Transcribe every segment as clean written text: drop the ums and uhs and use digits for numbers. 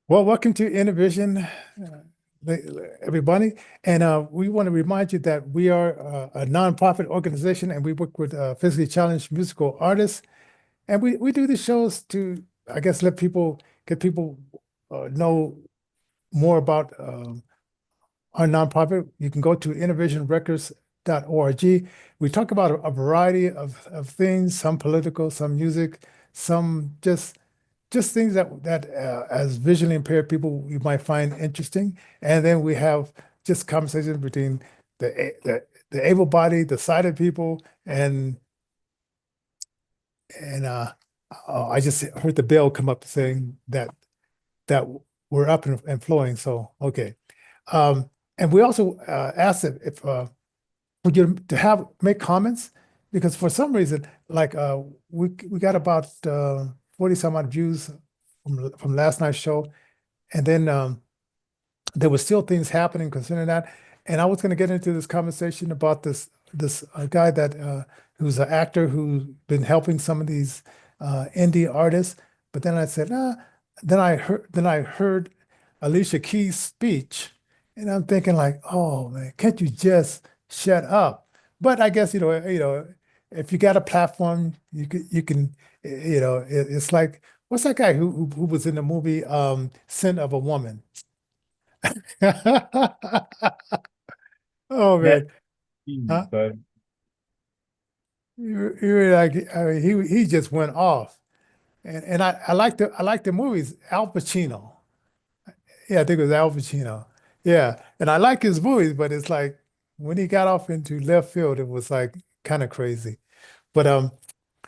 Well, welcome to Innervision, everybody. And we want to remind you that we are a nonprofit organization and we work with physically challenged musical artists. And we do these shows to, I guess, get people know more about our nonprofit. You can go to innervisionrecords.org. We talk about a variety of things, some political, some music, some just things that as visually impaired people you might find interesting. And then we have just conversations between the able-bodied, the sighted people, and oh, I just heard the bell come up saying that we're up and flowing. So okay. Um, and we also asked if would you to have make comments because for some reason, like we got about 40 some odd views from last night's show, and then there were still things happening concerning that. And I was going to get into this conversation about this guy that who's an actor who's been helping some of these indie artists. But then I said, then I heard Alicia Keys' speech, and I'm thinking like, oh man, can't you just shut up? But I guess if you got a platform, you can it's like what's that guy who was in the movie Sin of a Woman? Oh That man, Keys, huh? but You were like, I mean, he just went off, and I like the movies. Al Pacino, yeah, I think it was Al Pacino, yeah, and I like his movies, but it's like when he got off into left field, it was like kind of crazy. But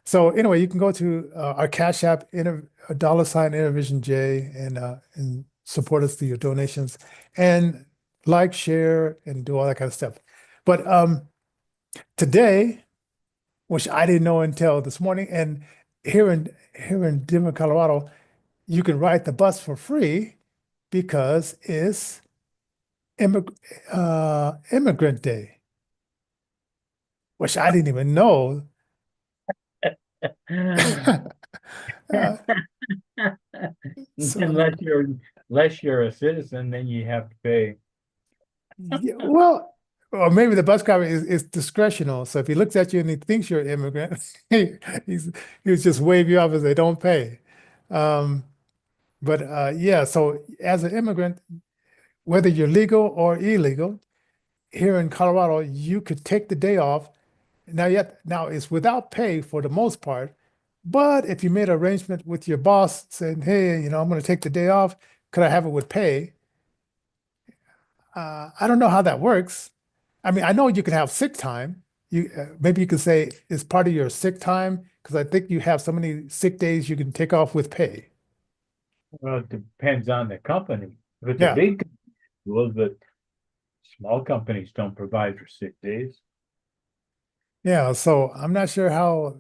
so anyway, you can go to our Cash App, a dollar sign Innervision J, and support us through your donations, and like, share, and do all that kind of stuff. But today, which I didn't know until this morning. And here in Denver, Colorado, you can ride the bus for free because it's Immigrant Day, which I didn't even know. Uh, so unless you're a citizen, then you have to pay. yeah, well, or maybe the bus driver is discretional. So if he looks at you and he thinks you're an immigrant, he's he'll just wave you off as they don't pay. Um, but yeah, so as an immigrant, whether you're legal or illegal, here in Colorado, you could take the day off. Now it's without pay for the most part, but if you made an arrangement with your boss saying, "Hey, I'm going to take the day off. Could I have it with pay?" I don't know how that works. I mean, I know you can have sick time. You maybe you could say it's part of your sick time because I think you have so many sick days you can take off with pay. Well, it depends on the company. If it's a Yeah, big company, well, but small companies don't provide for sick days. yeah. So I'm not sure how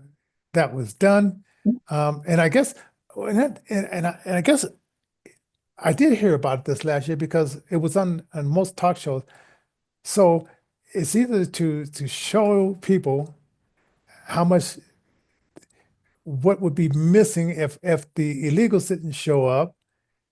that was done. And I guess, and I guess I did hear about this last year because it was on most talk shows. So it's either to show people how much what would be missing if the illegals didn't show up,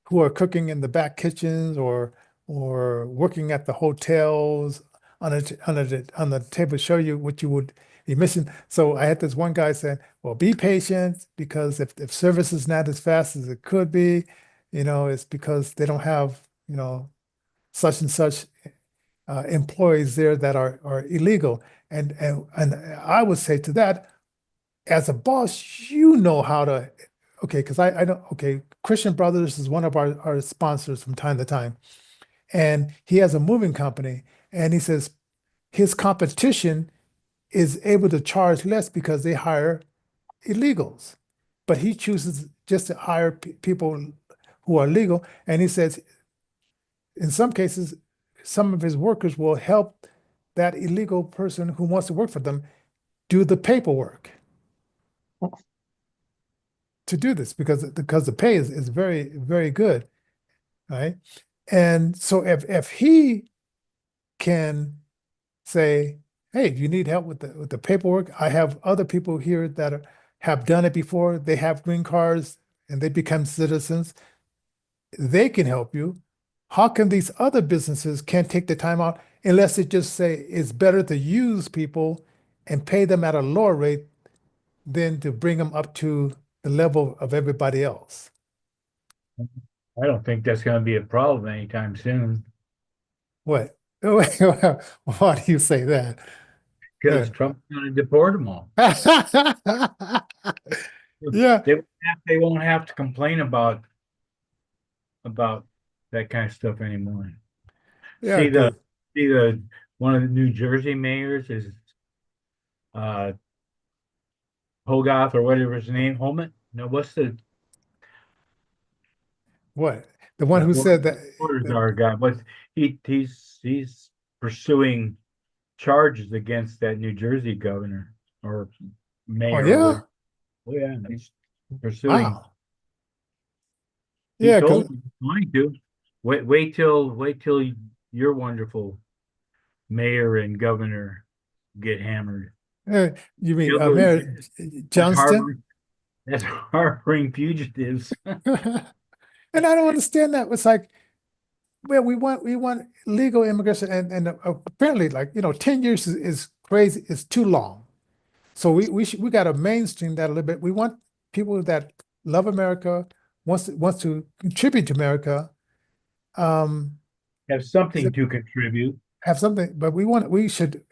who are cooking in the back kitchens or working at the hotels on the table, show you what you would be missing. So I had this one guy saying, "Well, be patient because if service is not as fast as it could be, it's because they don't have such and such employees there that are illegal." And I would say to that, as a boss, you know how to, okay, because I don't, okay, Christian Brothers is one of our sponsors from time to time. And he has a moving company. And he says his competition is able to charge less because they hire illegals. But he chooses just to hire people who are legal. And he says in some cases, some of his workers will help that illegal person who wants to work for them do the paperwork to do this because the pay is very, very good, right? And so if he can say, "Hey, if you need help with the paperwork, I have other people here that have done it before. They have green cards and they become citizens." they can help you, how come these other businesses can't take the time out unless they just say it's better to use people and pay them at a lower rate than to bring them up to the level of everybody else? I don't think that's going to be a problem anytime soon What? Why do you say that? because Uh, Trump's going to deport them all. Yeah, They won't have to complain about that kind of stuff anymore. yeah, See the because see the one of the New Jersey mayors is uh Hogarth or whatever his name, Holman. No, what's the what? The one who what said that, orders our guy? But he's pursuing charges against that New Jersey governor or oh mayor or yeah, whatever. Oh yeah, he's pursuing. wow. He Yeah, because told me he's going to. Wait till your wonderful mayor and governor get hammered. you mean He'll go Mayor as Johnston? harboring as harboring fugitives. And I don't understand that. It's like, well, we want legal immigration, and apparently, like 10 years is crazy. It's too long. So we got to mainstream that a little bit. We want people that love America, wants to contribute to America, um, Have something to contribute. have something, but we should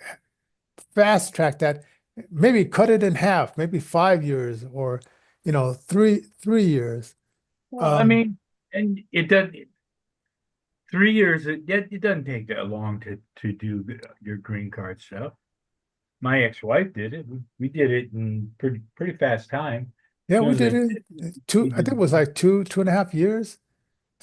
fast track that, maybe cut it in half, maybe 5 years, or three years. Well, I Um, mean, and it does 3 years. It doesn't take that long to do your green card stuff. My ex-wife did it. We did it in pretty fast time. yeah, As we soon as did I it two. we I think it did, was like 2.5 years.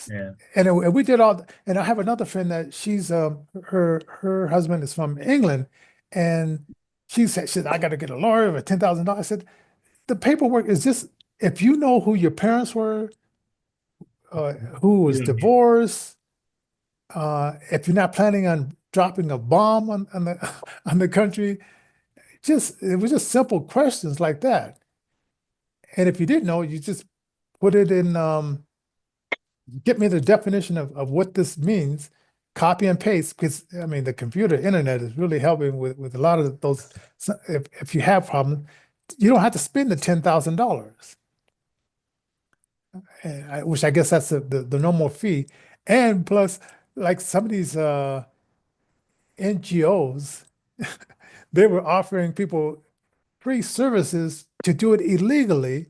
yeah. And we did all. And I have another friend that she's her husband is from England, and she said I got to get a lawyer for $10,000. I said the paperwork is just, if you know who your parents were, who You was don't need divorced, if you're not planning on dropping a bomb on the on the country, just it was just simple questions like that. And if you didn't know, you just put it in. Get me the definition of what this means, copy and paste, because I mean the computer internet is really helping with a lot of those. So if you have problems, you don't have to spend the $10,000, which I guess that's the normal fee. And plus, like some of these NGOs, they were offering people free services to do it illegally.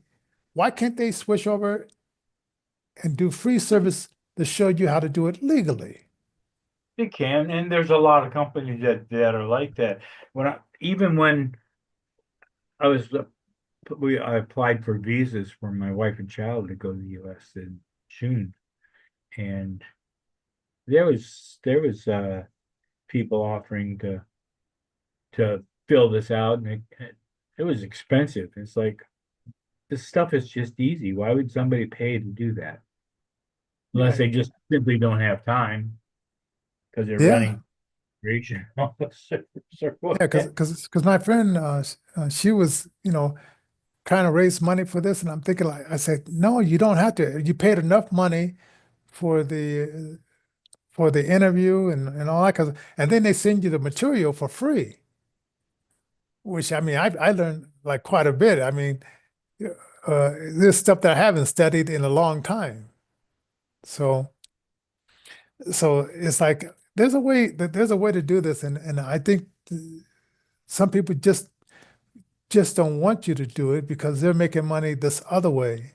Why can't they switch over and do free service to show you how to do it legally? It can, and there's a lot of companies that are like that. Even when I was I applied for visas for my wife and child to go to the U.S. in June, and there was people offering to fill this out, and it was expensive. It's like this stuff is just easy. Why would somebody pay to do that? Unless Yeah, they just simply don't have time because they're yeah, running regional officers or yeah. Because whatever. because my friend, she was trying to raise money for this, and I'm thinking, like, I said, no, you don't have to. You paid enough money for the interview and all that, and then they send you the material for free, which I mean, I learned like quite a bit. I mean, there's stuff that I haven't studied in a long time. So it's like there's a way to do this, and I think some people just don't want you to do it because they're making money this other way,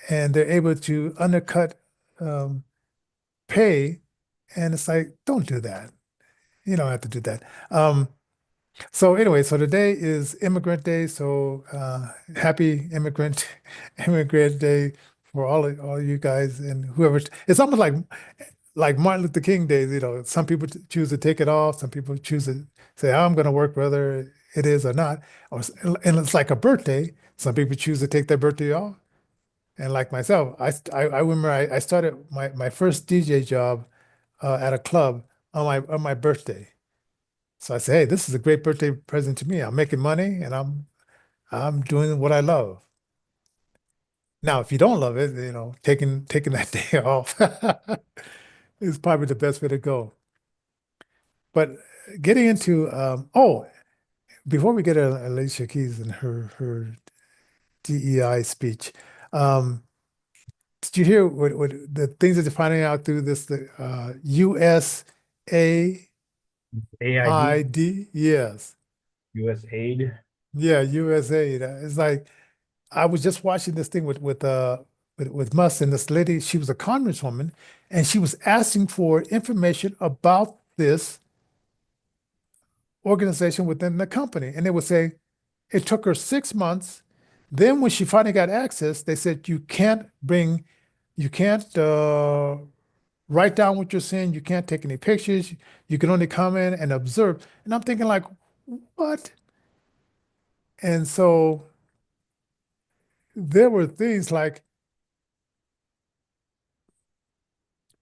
and they're able to undercut um, pay, and it's like, don't do that. You don't have to do that. So anyway, so today is Immigrant Day. So happy Immigrant Day for all of you guys and whoever. It's almost like Martin Luther King Day. Some people choose to take it off. Some people choose to say, I'm going to work whether it is or not. And it's like a birthday. Some people choose to take their birthday off. And like myself, I remember I started my first DJ job at a club on my birthday. So I said, hey, this is a great birthday present to me. I'm making money and I'm doing what I love. Now, if you don't love it, taking that day off is probably the best way to go. But getting into before we get to Alicia Keys and her DEI speech, um, did you hear what the things that they're finding out through this the USAID? AID, Yes, US aid. yeah, USAID. It's like I was just watching this thing with Musk and this lady. She was a congresswoman, and she was asking for information about this organization within the company, and they would say it took her 6 months. Then when she finally got access, they said you can't write down what you're seeing. You can't take any pictures. You can only come in and observe. And I'm thinking like, what? And so there were things like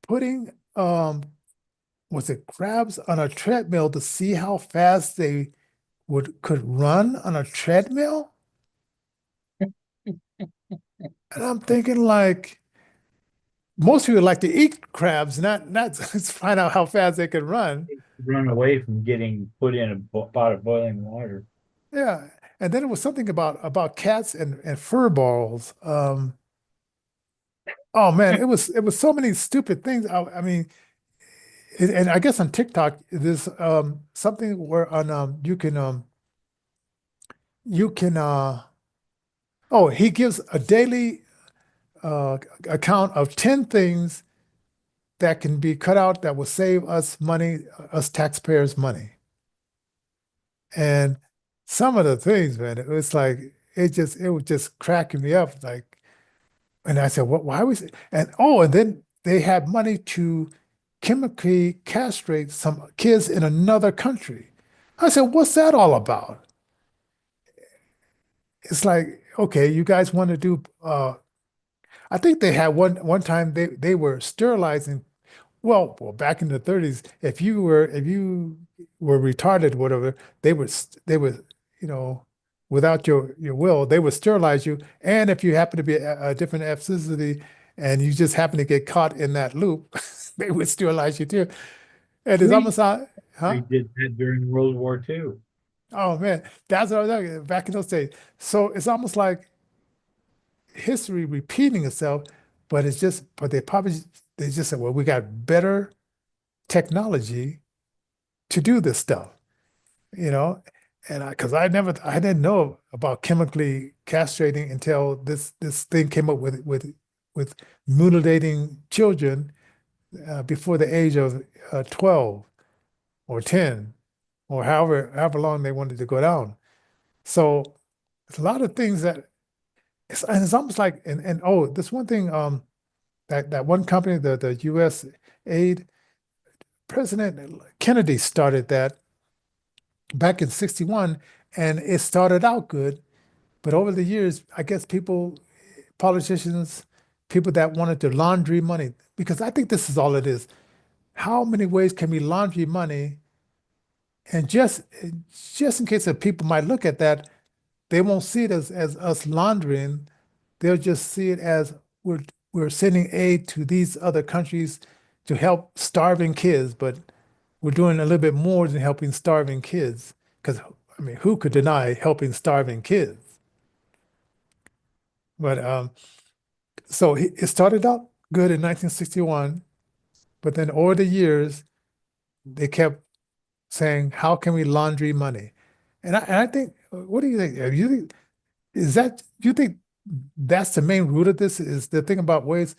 putting was it crabs on a treadmill to see how fast they could run on a treadmill? And I'm thinking like most people like to eat crabs, not find out how fast they can run. Run away from getting put in a pot of boiling water. Yeah. And then it was something about cats and fur balls. Oh man, it was so many stupid things. I mean, and I guess on TikTok there's something where on you can oh, he gives a daily account of 10 things that can be cut out that will save us money, us taxpayers money. And some of the things, man, it was like it was just cracking me up. Like, and I said, what, why was it? And then they had money to chemically castrate some kids in another country. I said, what's that all about? It's like, okay, you guys want to do I think they had one time they were sterilizing. Well, back in the 30s, if you were retarded, whatever, they would, you know, without your will, they would sterilize you. And if you happen to be a different ethnicity and you just happen to get caught in that loop, they would sterilize you too. And it's We almost like, we huh? did that during World War II. Oh man, that's what I was talking back in those days. So it's almost like history repeating itself, but they just said, well, we got better technology to do this stuff, you know? And I didn't know about chemically castrating until this thing came up with mutilating children before the age of 12 or 10 or however long they wanted to go down. So it's a lot of things and it's almost like and oh, this one thing that one company, the US aid, President Kennedy started that back in 61, and it started out good, but over the years, I guess politicians, people that wanted to laundry money, because I think this is all it is. How many ways can we laundry money? And just in case that people might look at that, they won't see it as us laundering. They'll just see it as we're we're sending aid to these other countries to help starving kids, but we're doing a little bit more than helping starving kids. Because I mean, who could deny helping starving kids? But so it started out good in 1961, but then over the years they kept saying, "How can we laundry money?" And I think, what do you think? You think you think that's the main root of this? Is the thing about ways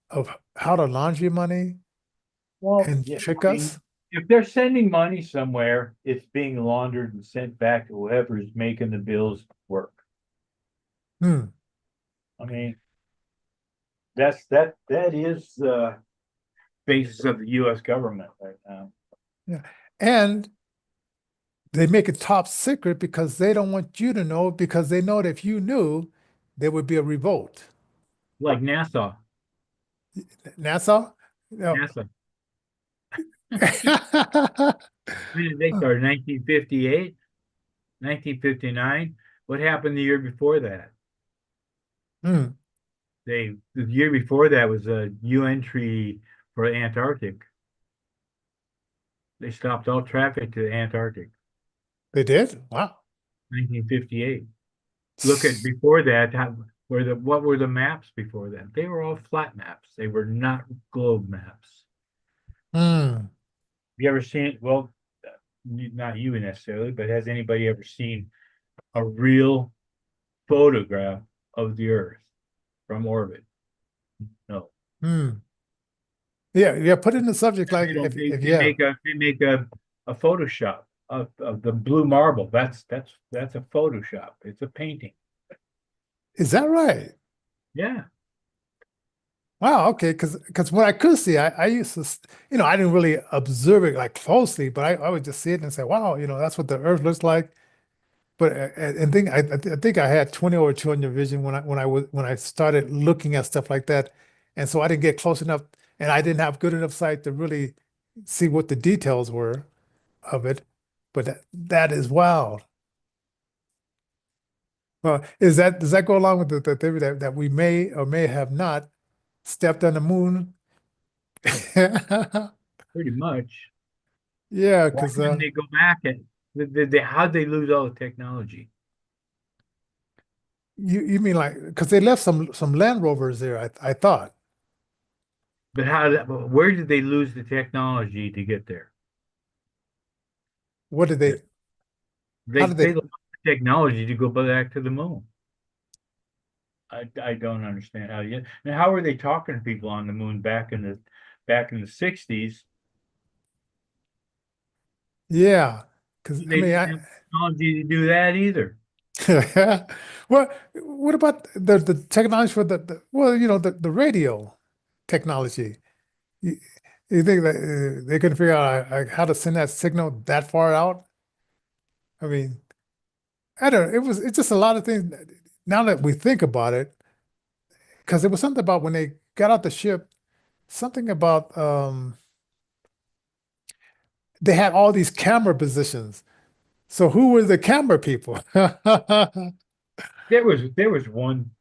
of how to laundry money Well, and yeah, trick I mean, us? if they're sending money somewhere, it's being laundered and sent back to whoever's making the bills work. Hmm. I mean, that is the basis of the US government right now. Yeah. And they make it top secret because they don't want you to know because they know that if you knew, there would be a revolt. Like NASA. NASA? No. NASA. When did they start? 1958, 1959. What happened the year before that? Hmm. the year before that was a new entry for Antarctic. They stopped all traffic to the Antarctic, They did? Wow. 1958. Look at before that, what were the maps before that? They were all flat maps. They were not globe maps. Hmm. You ever seen, well, not you necessarily, but has anybody ever seen a real photograph of the Earth from orbit? No. Hmm. Yeah, yeah, put in the subject like They don't, if they yeah. make a Photoshop of the blue marble. That's a Photoshop. It's a painting. Is that right? Yeah. Wow, okay, because what I could see, I used to, I didn't really observe it like closely, but I would just see it and say, wow, that's what the Earth looks like. But and think I think I had 20 over 200 vision when I started looking at stuff like that, and so I didn't get close enough, and I didn't have good enough sight to really see what the details were of it. But that is wild. Well, does that go along with the theory that we may or may have not stepped on the moon? Pretty much. Yeah, Why because couldn't they go back and how'd they lose all the technology? you mean like because they left some Land Rovers there, I thought. But where did they lose the technology to get there? What did they? How did They they? lost the technology to go back to the moon. I don't understand how you and how were they talking to people on the moon back in the 60s? Yeah, because I They mean didn't I. have technology to do that either. Well, what about the technology for well, the radio technology? You, you think that they couldn't figure out how to send that signal that far out? I mean, I don't know. It's just a lot of things. Now that we think about it, because there was something about when they got out the ship, something about they had all these camera positions. So who were the camera people? There was one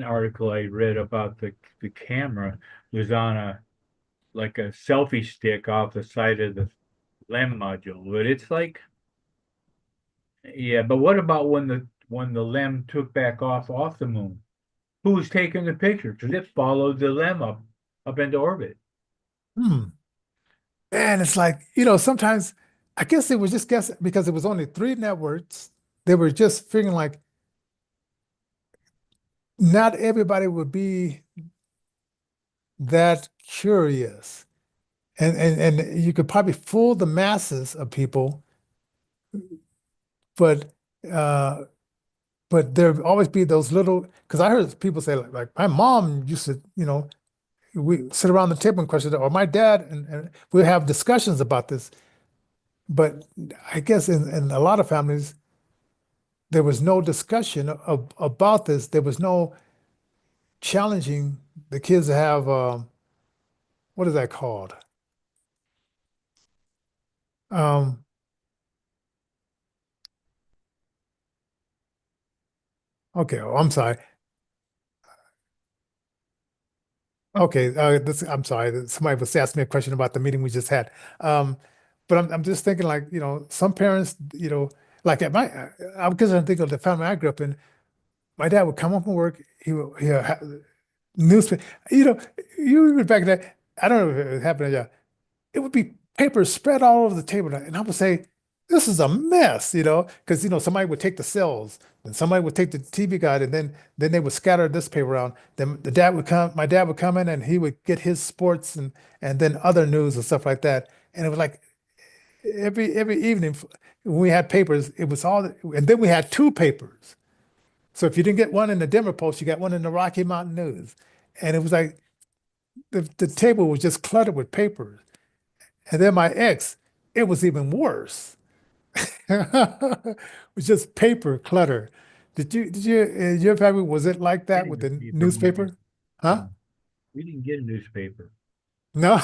article I read about the camera was on a like a selfie stick off the side of the LEM module. But it's like, yeah, but what about when the LEM took back off the moon? Who was taking the picture? Because it followed the LEM up into orbit. Hmm. And it's like, sometimes I guess they were just guessing because it was only three networks. They were just figuring like not everybody would be that curious. And you could probably fool the masses of people, but uh but there'd always be those little because I heard people say like my mom used to, we sit around the table and question it, or my dad and we have discussions about this. But I guess in a lot of families there was no discussion about this. There was no challenging the kids to have what is that called? Um, okay, oh, I'm sorry. Okay, I'm sorry. Somebody was asking me a question about the meeting we just had. Um, but I'm just thinking like, some parents, like at I'm because I'm thinking of the family I grew up in. My dad would come home from work. He would have newspaper. You know, you remember back then. I don't know if it happened. Yeah, it would be papers spread all over the table, and I would say, "This is a mess," because somebody would take the cells, and somebody would take the TV guide, and then they would scatter this paper around. Then my dad would come in, and he would get his sports and then other news and stuff like that. And it was like every evening when we had papers, it was all, and then we had two papers. So if you didn't get one in the Denver Post, you got one in the Rocky Mountain News, and it was like the table was just cluttered with papers. And then my ex, it was even worse. It was just paper clutter. Your family, was it like that Getting with the the paper newspaper? Huh? no, we didn't get a newspaper. No?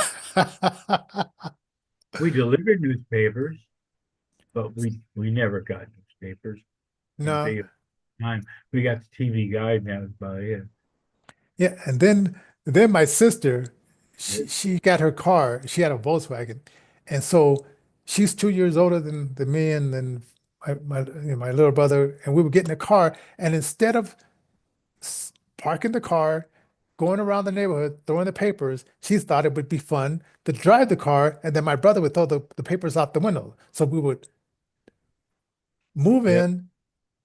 We delivered newspapers, but we never got newspapers. Didn't No. take time. We got the TV guide, and that was about it. Yeah, and then my sister, she got her car. She had a Volkswagen, and so she's 2 years older than me, and then my little brother, and we were getting a car. And instead of parking the car, going around the neighborhood, throwing the papers, she thought it would be fun to drive the car, and then my brother would throw the papers out the window. So we would move Yep. in,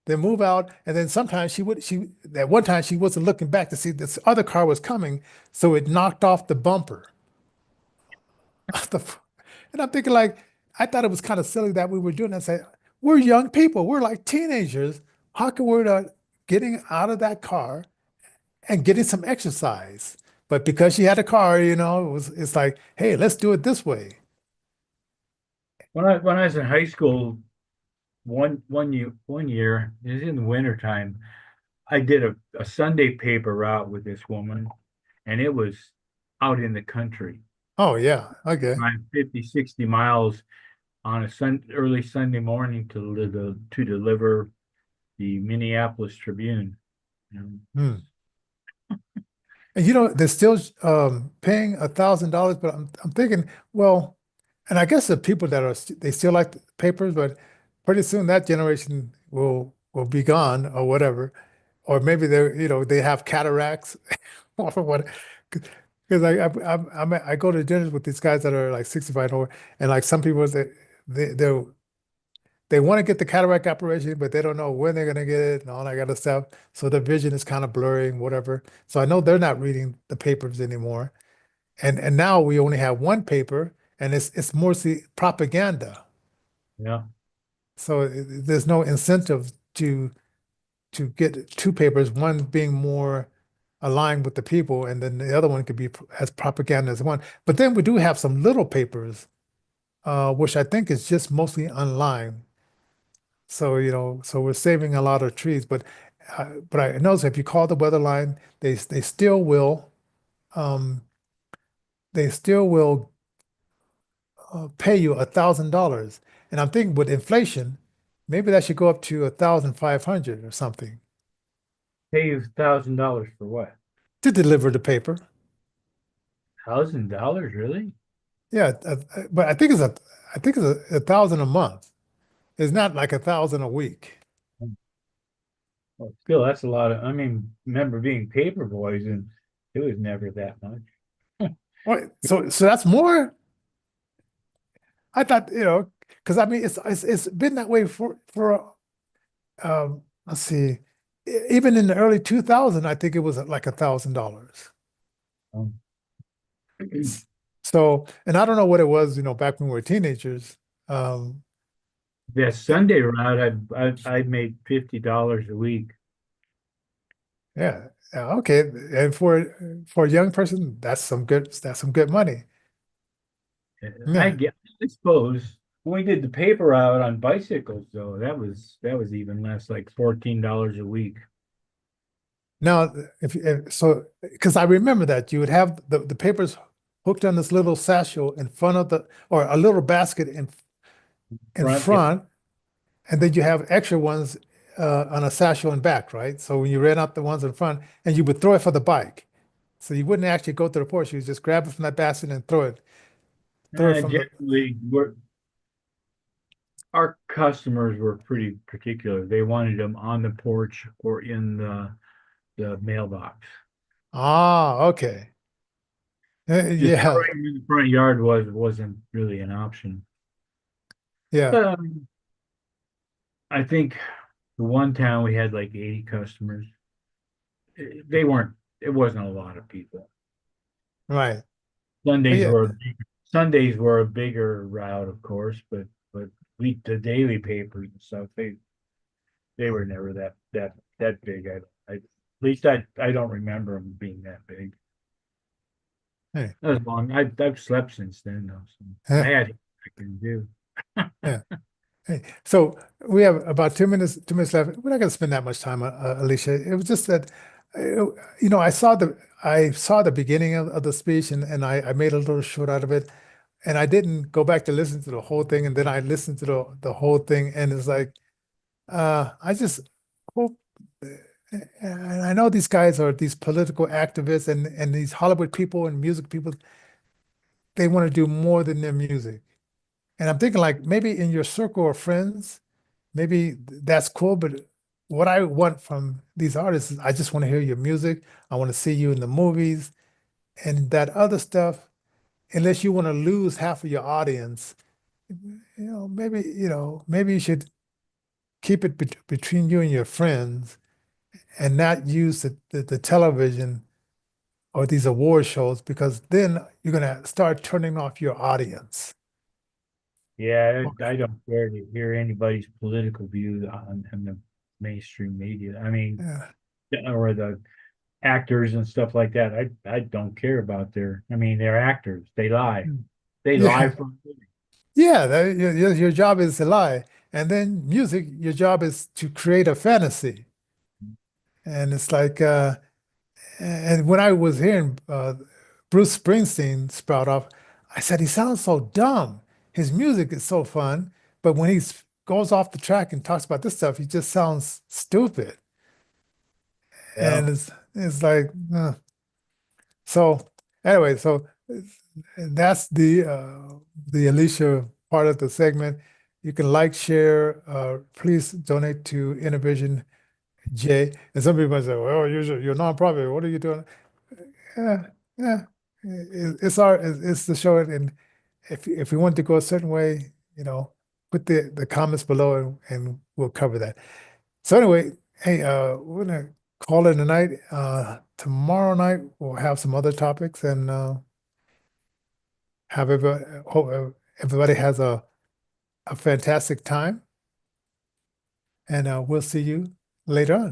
then move out, and then sometimes she at one time she wasn't looking back to see this other car was coming, so it knocked off the bumper. The f- And I'm thinking like I thought it was kind of silly that we were doing that. I said, we're young people, we're like teenagers. How come we're not getting out of that car and getting some exercise? But because she had a car, it's like, hey, let's do it this way. When I was in high school, one year, it was in the wintertime, I did a Sunday paper route with this woman, and it was out in the country, Oh yeah, okay. drive 50, 60 miles on a early Sunday morning to deliver the Minneapolis Tribune. You know, Hmm. And they're still paying $1,000, but I'm thinking, well, and I guess the people that they still like the papers, but pretty soon that generation will be gone or whatever, or maybe they have cataracts or what. Because I go to dinners with these guys that are like 65 and over, and like some people they they they want to get the cataract operation, but they don't know when they're going to get it and all that kind of stuff. So the vision is kind of blurring, whatever. So I know they're not reading the papers anymore. And now we only have one paper, and it's mostly propaganda. yeah. So there's no incentive to get two papers, one being more aligned with the people, and then the other one could be as propaganda as one. But then we do have some little papers, which I think is just mostly online. So, so we're saving a lot of trees, but I notice if you call the weather line, um they still will pay you $1,000. And I'm thinking with inflation, maybe that should go up to 1,500 or something Pay you $1,000 for what? to deliver the paper. $1,000, really? Yeah, but I think it's a thousand a month. It's not like 1,000 a week. Well, still, that's a lot of. I mean, remember being paper boys, and it was never that much. Well, so that's more. I thought, because I mean it's been that way for let's see, even in the early 2000, I think it was like $1,000. Um, So, and I don't know what it was, back when we were teenagers. Um, that Sunday route, I made $50 a week. yeah, yeah, okay. And for a young person, that's some good money. Yeah. I suppose when we did the paper route on bicycles, though, that was even less, like $14 a week. Now, if so, because I remember that you would have the papers hooked on this little satchel in front of or a little basket in Front, yeah, front, and then you have extra ones on a satchel in back, right? So when you ran out the ones in front, and you would throw it for the bike. So you wouldn't actually go to the porch, you would just grab it from that basket and throw it from the. generally, our customers were pretty particular. They wanted them on the porch or in the mailbox. Ah, okay. Just Yeah, throwing them in the front yard wasn't really an option. yeah, Um, I think the one town we had like 80 customers. They weren't. It wasn't a lot of people. right. But Sundays yeah, were Sundays were a bigger route, of course, but the daily papers and stuff they were never that big. At least I don't remember them being that big. hey, That was long. I've slept since then though, so I yeah, had I can do. yeah. Hey, so we have about 2 minutes left. We're not going to spend that much time, Alicia. It was just that, I saw the beginning of the speech, and I made a little short out of it, and I didn't go back to listen to the whole thing, and then I listened to the whole thing, and it's like, I just hope. and I know these guys are these political activists and these Hollywood people and music people, they want to do more than their music. And I'm thinking like maybe in your circle of friends, maybe that's cool, but what I want from these artists is I just want to hear your music. I want to see you in the movies and that other stuff, unless you want to lose half of your audience, maybe you should keep it between you and your friends and not use the television or these award shows because then you're going to start turning off your audience. Yeah, I don't care to hear anybody's political view on the mainstream media. I mean, Yeah. or the actors and stuff like that. I don't care about I mean, they're actors. They lie. They lie Yeah. for a living. Yeah. Your job is to lie. And then music, your job is to create a fantasy. And it's like, and when I was hearing Bruce Springsteen sprout off, I said, he sounds so dumb. His music is so fun, but when he goes off the track and talks about this stuff, he just sounds stupid. And Well, it's like, so anyway, so that's the Alicia part of the segment. You can like, share, please donate to Innervision J. And some people might say, well, you're nonprofit. What are you doing? Yeah, yeah. It's the show, and if we want to go a certain way, put the comments below, and we'll cover that. So anyway, hey, we're gonna call it a night. Tomorrow night we'll have some other topics, and have everybody hope everybody has a fantastic time, and we'll see you later on.